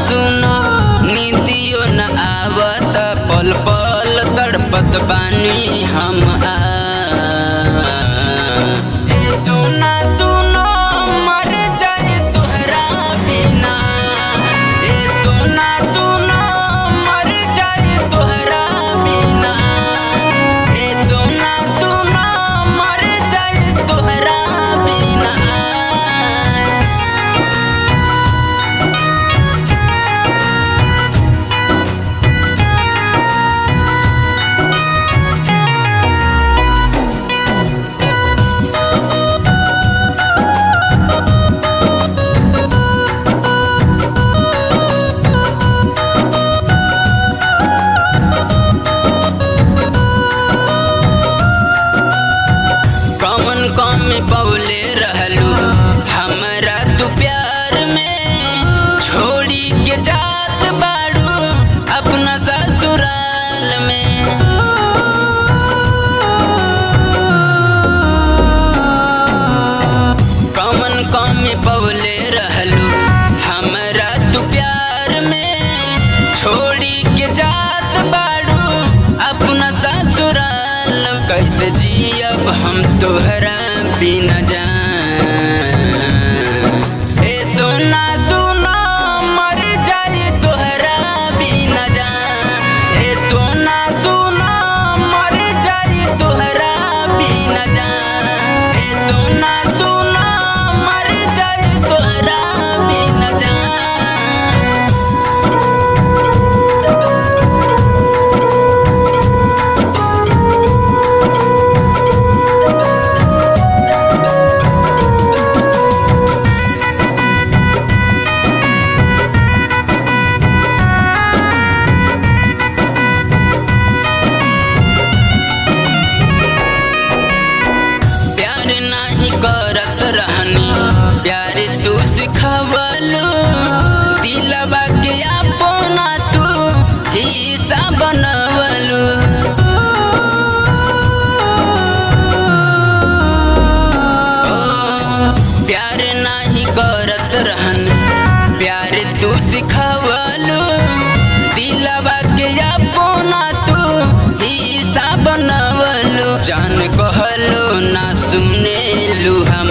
सुनो नींदियो न आवत पल पल तड़पत बानी हम सोना सुनो मर जाए तोहरा बिना सोना सुनो मर जाए तोहरा बिना सोना सुनो मर जाए तोहरा बिना। कौन में बौले रहलू हमरा तू प्यार में छोड़ी के जात बाड़ू अपना ससुराल में। कौन में बौले रहलू हमरा तू प्यार में छोड़ी के जात बाड़ू अपना ससुराल। कैसे जियब हम तोहरा बिना जान सोना सुनो मर जाए तोहरा बिना जान सोना सुनो मर जाए तोहरा बिना जान सोना सुनो मर जाए तोहरा बिना जान। करत रहनी प्यार तू सिखवलू दिलवा के अपना तू हिस्सा बनवलू। प्यार नहीं करत रहनी प्यार तू सिखवलू दिलवा के अपना तू हिस्सा बनवलू। जान कहलो ना सुनेलू हम